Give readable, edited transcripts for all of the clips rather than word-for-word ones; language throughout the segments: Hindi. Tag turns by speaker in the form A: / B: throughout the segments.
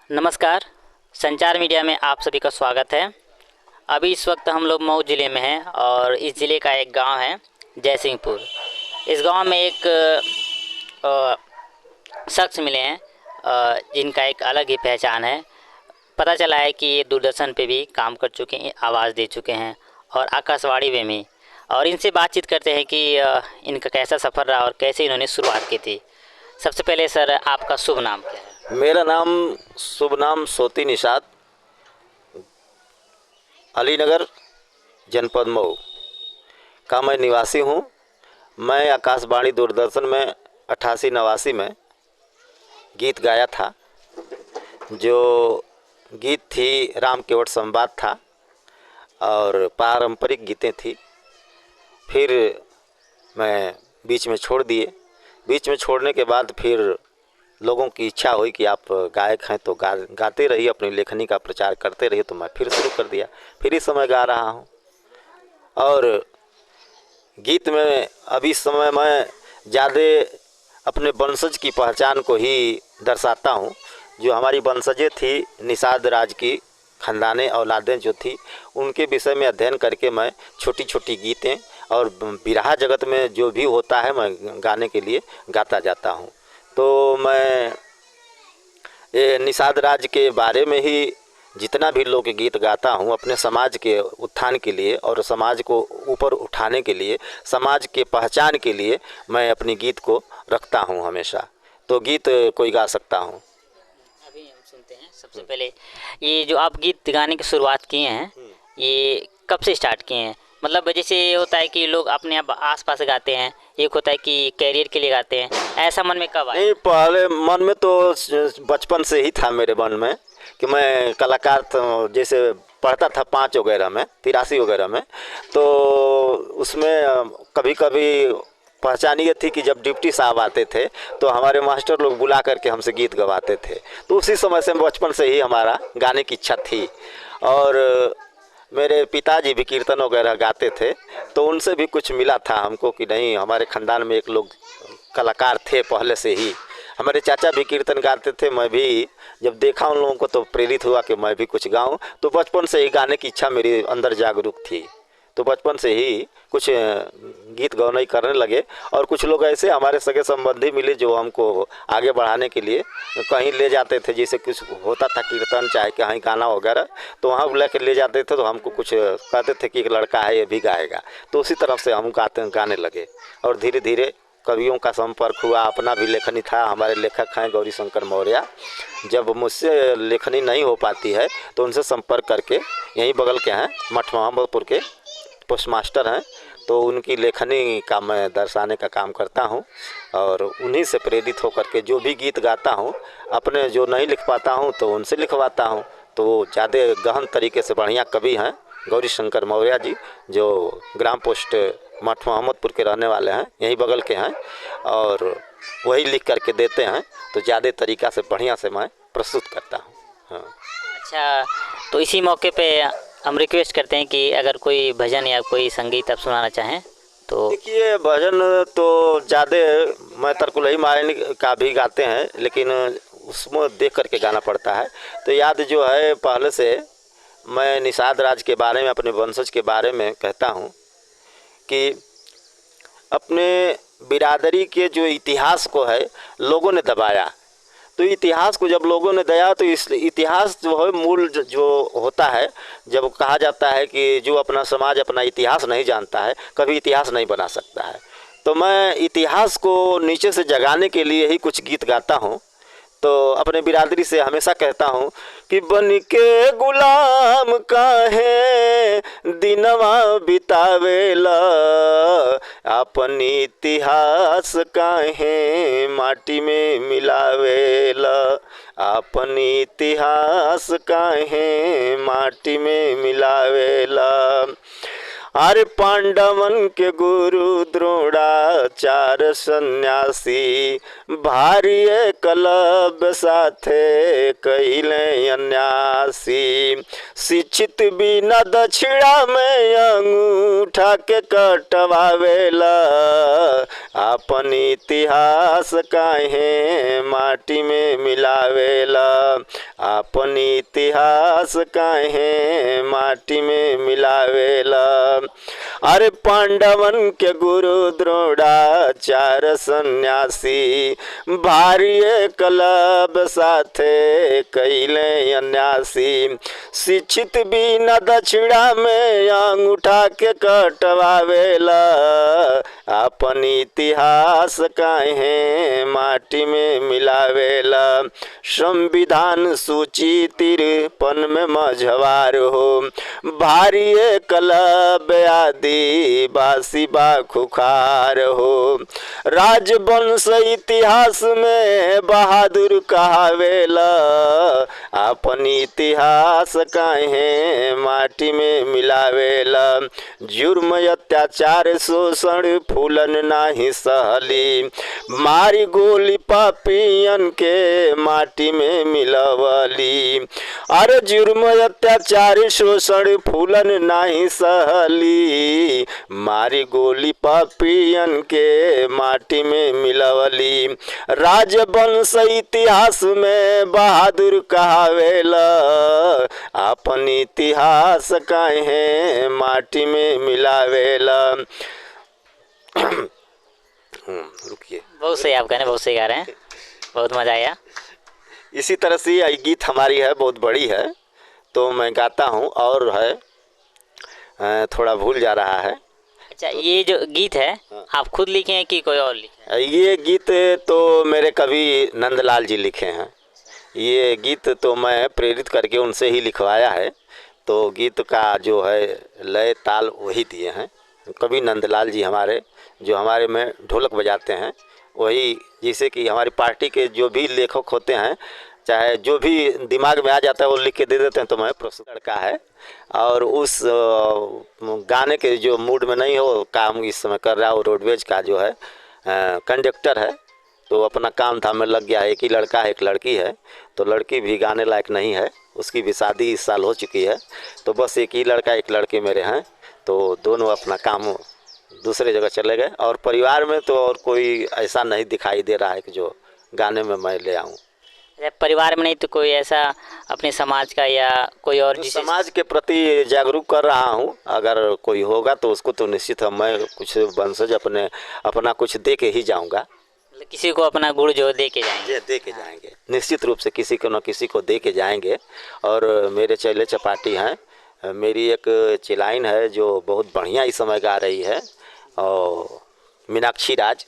A: नमस्कार। संचार मीडिया में आप सभी का स्वागत है। अभी इस वक्त हम लोग मऊ ज़िले में हैं और इस ज़िले का एक गांव है जयसिंहपुर। इस गांव में एक शख्स मिले हैं जिनका एक अलग ही पहचान है। पता चला है कि ये दूरदर्शन पे भी काम कर चुके हैं, आवाज़ दे चुके हैं और आकाशवाणी में भी। और इनसे बातचीत करते हैं कि इनका कैसा सफ़र रहा और कैसे इन्होंने शुरुआत की थी। सबसे पहले सर, आपका शुभ नाम क्या है?
B: मेरा नाम शुभ नाम सोती निषाद, अलीनगर जनपद मऊ का मैं निवासी हूँ। मैं आकाशवाणी दूरदर्शन में 88-89 में गीत गाया था। जो गीत थी राम केवट संवाद था और पारंपरिक गीतें थी। फिर मैं बीच में छोड़ दिए। बीच में छोड़ने के बाद फिर लोगों की इच्छा हुई कि आप गायक हैं तो गाते रहिए, अपनी लेखनी का प्रचार करते रहिए। तो मैं फिर शुरू कर दिया। फिर इस समय गा रहा हूँ। और गीत में अभी इस समय मैं ज़्यादा अपने वंशज की पहचान को ही दर्शाता हूँ। जो हमारी वंशजें थी, निषाद राज की ख़ानदानें औलादें जो थी, उनके विषय में अध्ययन करके मैं छोटी छोटी गीतें और बिरहा जगत में जो भी होता है मैं गाने के लिए गाता जाता हूँ। तो मैं ये निषाद राज के बारे में ही जितना भी लोकगीत गाता हूँ, अपने समाज के उत्थान के लिए और समाज को ऊपर उठाने के लिए, समाज के पहचान के लिए मैं अपनी गीत को रखता हूँ हमेशा। तो गीत कोई गा सकता हूँ।
A: अभी हम सुनते हैं। सबसे पहले ये जो आप गीत गाने की शुरुआत किए हैं, ये कब से स्टार्ट किए हैं? मतलब जैसे ये होता है कि लोग अपने आप आस-पास गाते हैं, एक होता है कि कैरियर के लिए गाते हैं, ऐसा मन में कब आया?
B: नहीं, पहले मन में तो बचपन से ही था मेरे मन में कि मैं कलाकार तो जैसे पढ़ता था 5 वगैरह में, 83 वगैरह में। तो उसमें कभी कभी पहचान ये थी कि जब डिप्टी साहब आते थे तो हमारे मास्टर लोग बुला करके हमसे गीत गवाते थे। तो उसी समय से बचपन से ही हमारा गाने की इच्छा थी। और मेरे पिताजी भी कीर्तन वगैरह गाते थे, तो उनसे भी कुछ मिला था हमको कि नहीं, हमारे ख़ानदान में एक लोग कलाकार थे पहले से ही। हमारे चाचा भी कीर्तन गाते थे। मैं भी जब देखा उन लोगों को तो प्रेरित हुआ कि मैं भी कुछ गाऊं। तो बचपन से ही गाने की इच्छा मेरे अंदर जागरूक थी। तो बचपन से ही कुछ गीत गौनाई करने लगे। और कुछ लोग ऐसे हमारे सगे संबंधी मिले जो हमको आगे बढ़ाने के लिए कहीं ले जाते थे। जैसे कुछ होता था कीर्तन चाहे कहीं गाना वगैरह, तो वहाँ बुला के ले जाते थे। तो हमको कुछ कहते थे कि एक लड़का है, ये भी गाएगा। तो उसी तरफ से हम गाने लगे। और धीरे धीरे कवियों का संपर्क हुआ। अपना भी लेखनी था। हमारे लेखक हैं गौरी शंकर मौर्य। जब मुझसे लेखनी नहीं हो पाती है तो उनसे संपर्क करके, यहीं बगल के हैं, मठ मोहम्मदपुर के पोस्ट मास्टर हैं, तो उनकी लेखनी का मैं दर्शाने का काम करता हूं। और उन्हीं से प्रेरित होकर के जो भी गीत गाता हूं, अपने जो नहीं लिख पाता हूं तो उनसे लिखवाता हूं। तो वो ज़्यादा गहन तरीके से बढ़िया कवि हैं गौरी शंकर मौर्य जी, जो ग्राम पोस्ट मठ मोहम्मदपुर के रहने वाले हैं, यहीं बगल के हैं। और वही लिख करके देते हैं। तो ज़्यादा तरीक़ा से बढ़िया से मैं प्रस्तुत करता हूँ। हाँ।
A: अच्छा, तो इसी मौके पे हम रिक्वेस्ट करते हैं कि अगर कोई भजन या कोई संगीत आप सुनाना चाहें तो।
B: देखिए, भजन तो ज़्यादा मैं तरकुलही मायन का भी गाते हैं, लेकिन उसमें देख करके गाना पड़ता है। तो याद जो है पहले से मैं निषाद राज के बारे में, अपने वंशज के बारे में कहता हूँ कि अपने बिरादरी के जो इतिहास को है लोगों ने दबाया। तो इतिहास को जब लोगों ने दया, तो इस इतिहास जो है मूल जो होता है, जब कहा जाता है कि जो अपना समाज अपना इतिहास नहीं जानता है कभी इतिहास नहीं बना सकता है। तो मैं इतिहास को नीचे से जगाने के लिए ही कुछ गीत गाता हूँ। तो अपने बिरादरी से हमेशा कहता हूँ कि बन के गुलाम काहे दिनवा बितावेला, अपन इतिहास काहे माटी में मिलावेला, अपन इतिहास काहे माटी में मिलावेला। अरे पांडवन के गुरु द्रोणाचार्य सन्यासी, भारी एकलव्य साथे कइले अन्यासी। शिक्षित बिना दक्षिणा में अंगूठा के कटवावेला, आपन इतिहास काहे माटी में मिलावेला, आपन इतिहास काहे माटी में मिलावेला। अरे पांडवन के गुरु द्रोणाचार्य सन्यासी, भारी एकलव्य साथे कैले अन्यासी। शिक्षित बिना दक्षिणा में अंगूठा के कटवावेला, अपन इतिहास काहे माटी में मिलावेला। संविधान सूची 53 में मझवार हो, भारी एकलव्य आदिवासी बा खुखार हो। राजवंश इतिहास में बहादुर कहावेला, अपन इतिहास काहे माटी में मिलावेला। जुर्म अत्याचार शोषण फूलन नाही सहली, मारी गोली पापियन के माटी में मिलवली। अरे जुर्म अत्याचार शोषण फूलन नाही सहली, मारी गोली पापियन के माटी में मिलवली। राजवंश इतिहास में बहादुर कहावेला, अपन इतिहास काहे माटी में मिलावेला। रुकिए,
A: बहुत सही आप गाने बहुत सही गा रहे हैं, बहुत मज़ा आया।
B: इसी तरह से ये गीत हमारी है, बहुत बड़ी है तो मैं गाता हूँ और है थोड़ा भूल जा रहा है।
A: अच्छा, ये जो गीत है आप खुद लिखे हैं कि कोई और लिखे हैं?
B: ये गीत तो मेरे कवि नंदलाल जी लिखे हैं। ये गीत तो मैं प्रेरित करके उनसे ही लिखवाया है, तो गीत का जो है लय ताल वही दिए हैं कवि नंदलाल जी हमारे, जो हमारे में ढोलक बजाते हैं वही। जैसे कि हमारी पार्टी के जो भी लेखक होते हैं, चाहे जो भी दिमाग में आ जाता है वो लिख के दे देते हैं, तो मैं प्रस्तुत लड़का है और उस गाने के जो मूड में नहीं हो काम इस समय कर रहा है, वो रोडवेज का जो है कंडक्टर है, तो अपना काम धाम में लग गया है। एक ही लड़का है, एक लड़की है, तो लड़की भी गाने लायक नहीं है, उसकी भी शादी इस साल हो चुकी है, तो बस एक ही लड़का एक लड़की मेरे हैं, तो दोनों अपना काम दूसरे जगह चले गए। और परिवार में तो और कोई ऐसा नहीं दिखाई दे रहा है कि जो गाने में मैं ले आऊँ।
A: परिवार में नहीं तो कोई ऐसा अपने समाज का या कोई और
B: तो समाज के प्रति जागरूक कर रहा हूँ, अगर कोई होगा तो उसको तो निश्चित है मैं कुछ वंशज अपना कुछ दे के ही जाऊँगा।
A: किसी को अपना गुड़ जो दे के जाएंगे,
B: दे के जाएंगे, निश्चित रूप से किसी को न किसी को दे के जाएंगे। और मेरे चेले चपाटी हैं, मेरी एक चिलाइन है जो बहुत बढ़िया इस समय गा रही है, और मीनाक्षी राज,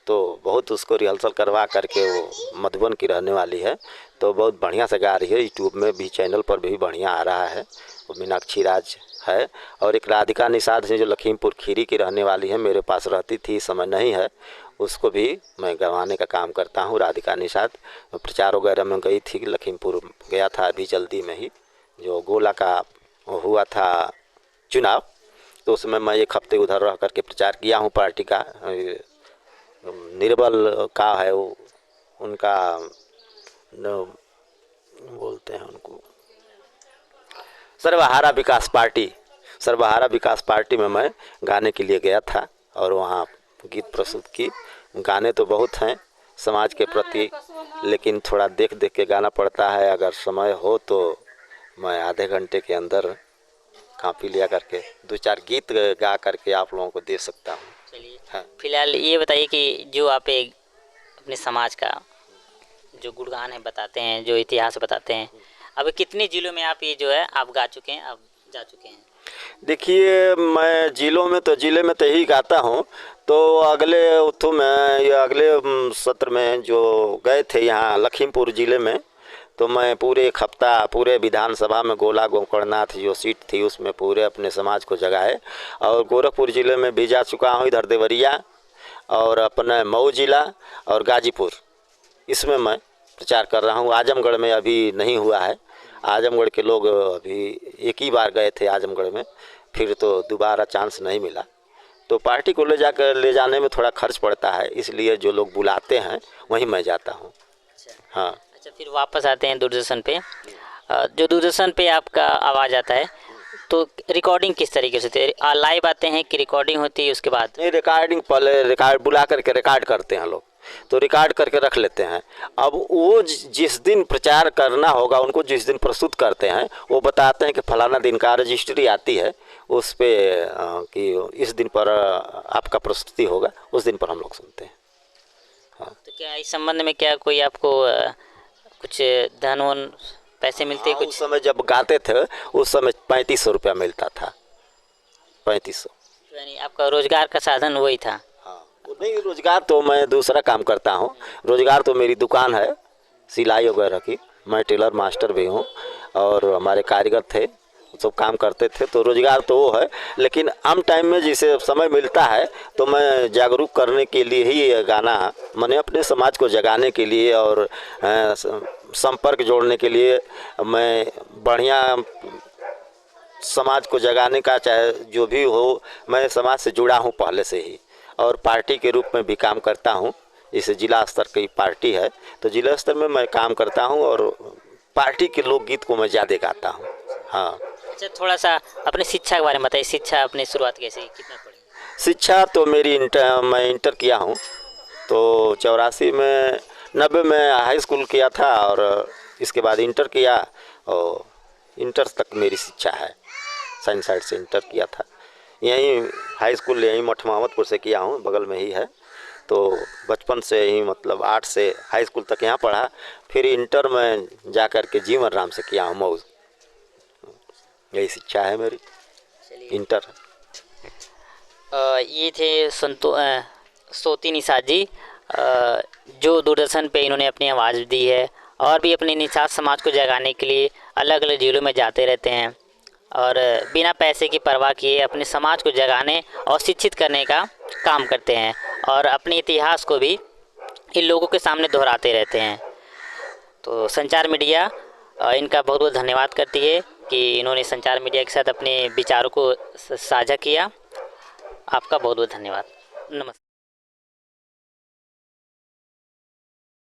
B: तो बहुत उसको रिहर्सल करवा करके वो मधुबन की रहने वाली है, तो बहुत बढ़िया से गा रही है। यूट्यूब में भी चैनल पर भी बढ़िया आ रहा है, वो मीनाक्षी राज है। और एक राधिका निषाद है जो लखीमपुर खीरी की रहने वाली है, मेरे पास रहती थी, समय नहीं है, उसको भी मैं गवाने का काम करता हूँ। राधिका निषाद प्रचार वगैरह में गई थी, लखीमपुर गया था अभी जल्दी में ही, जो गोला का हुआ था चुनाव, तो उसमें मैं एक हफ्ते उधर रह करके प्रचार किया हूँ। पार्टी का निर्बल का है वो, उनका बोलते हैं उनको सर्वहारा विकास पार्टी, सर्वहारा विकास पार्टी में मैं गाने के लिए गया था और वहाँ गीत प्रस्तुत की। गाने तो बहुत हैं समाज के प्रति, लेकिन थोड़ा देख देख के गाना पड़ता है। अगर समय हो तो मैं आधे घंटे के अंदर कापी लिया करके 2-4 गीत गा करके आप लोगों को दे सकता हूँ।
A: चलिए,
B: हाँ।
A: फिलहाल ये बताइए कि जो आप एक अपने समाज का जो गुणगान है बताते हैं, जो इतिहास बताते हैं, अब कितने जिलों में आप ये जो है आप गा चुके हैं, आप जा चुके हैं?
B: देखिए, मैं जिलों में तो ज़िले में तो ही गाता हूँ, तो अगले उथु में या अगले सत्र में जो गए थे यहाँ लखीमपुर ज़िले में, तो मैं पूरे एक हफ्ता पूरे विधानसभा में गोला गोकर्णनाथ जो सीट थी उसमें पूरे अपने समाज को जगाए। और गोरखपुर ज़िले में भी जा चुका हूँ, इधर देवरिया और अपना मऊ ज़िला और गाजीपुर, इसमें मैं प्रचार कर रहा हूँ। आजमगढ़ में अभी नहीं हुआ है, आजमगढ़ के लोग अभी एक ही बार गए थे आजमगढ़ में, फिर तो दोबारा चांस नहीं मिला। तो पार्टी को ले जाने में थोड़ा खर्च पड़ता है, इसलिए जो लोग बुलाते हैं वहीं मैं जाता हूँ। हाँ।
A: अच्छा, फिर वापस आते हैं दूरदर्शन पे। जो दूरदर्शन पे आपका आवाज़ आता है तो रिकॉर्डिंग किस तरीके से होती है? लाइव आते हैं कि रिकॉर्डिंग होती है उसके बाद?
B: नहीं, रिकॉर्डिंग पहले रिकॉर्ड बुला करके रिकॉर्ड करते हैं लोग, तो रिकॉर्ड करके रख लेते हैं। अब वो जिस दिन प्रचार करना होगा, उनको जिस दिन प्रस्तुत करते हैं, वो बताते हैं कि फलाना दिन का रजिस्ट्री आती है उस पे कि इस दिन पर आपका प्रस्तुति होगा, उस दिन पर हम लोग सुनते हैं।
A: तो क्या इस संबंध में क्या कोई आपको कुछ धन वन पैसे मिलते हैं
B: हाँ,
A: कुछ?
B: उस समय जब गाते थे उस समय 3500 रुपया मिलता था, 3500।
A: यानी आपका रोजगार का साधन वही था?
B: हाँ, नहीं, रोजगार तो मैं दूसरा काम करता हूँ। रोजगार तो मेरी दुकान है सिलाई वगैरह की, मैं टेलर मास्टर भी हूँ और हमारे कारीगर थे, सब काम करते थे, तो रोजगार तो वो है। लेकिन आम टाइम में जैसे समय मिलता है तो मैं जागरूक करने के लिए ही ये गाना, मैंने अपने समाज को जगाने के लिए और संपर्क जोड़ने के लिए, मैं बढ़िया समाज को जगाने का, चाहे जो भी हो, मैं समाज से जुड़ा हूँ पहले से ही, और पार्टी के रूप में भी काम करता हूँ। जैसे जिला स्तर की पार्टी है तो जिला स्तर में मैं काम करता हूँ और पार्टी के लोकगीत को मैं ज़्यादा गाता हूँ। हाँ।
A: अच्छा, थोड़ा सा अपने शिक्षा के बारे में बताइए। शिक्षा अपनी शुरुआत कैसे, कितना पढ़े?
B: शिक्षा तो मेरी मैं इंटर किया हूँ, तो 84 में 90 में हाई स्कूल किया था और इसके बाद इंटर किया, और इंटर तक मेरी शिक्षा है। साइंस साइड से इंटर किया था, यहीं हाई स्कूल यहीं मठ मोहम्मदपुर से किया हूँ, बगल में ही है। तो बचपन से ही मतलब 8 से हाई स्कूल तक यहाँ पढ़ा, फिर इंटर में जा कर के जीवन राम से किया हूँ मऊ। यही शिक्षा है मेरी, इंटर।
A: ये थे सोती निषाद जी, जो दूरदर्शन पे इन्होंने अपनी आवाज़ दी है और भी अपने निषाद समाज को जगाने के लिए अलग अलग जिलों में जाते रहते हैं और बिना पैसे की परवाह किए अपने समाज को जगाने और शिक्षित करने का काम करते हैं और अपने इतिहास को भी इन लोगों के सामने दोहराते रहते हैं। तो संचार मीडिया इनका बहुत बहुत धन्यवाद करती है कि इन्होंने संचार मीडिया के साथ अपने विचारों को साझा किया। आपका बहुत बहुत धन्यवाद। नमस्ते।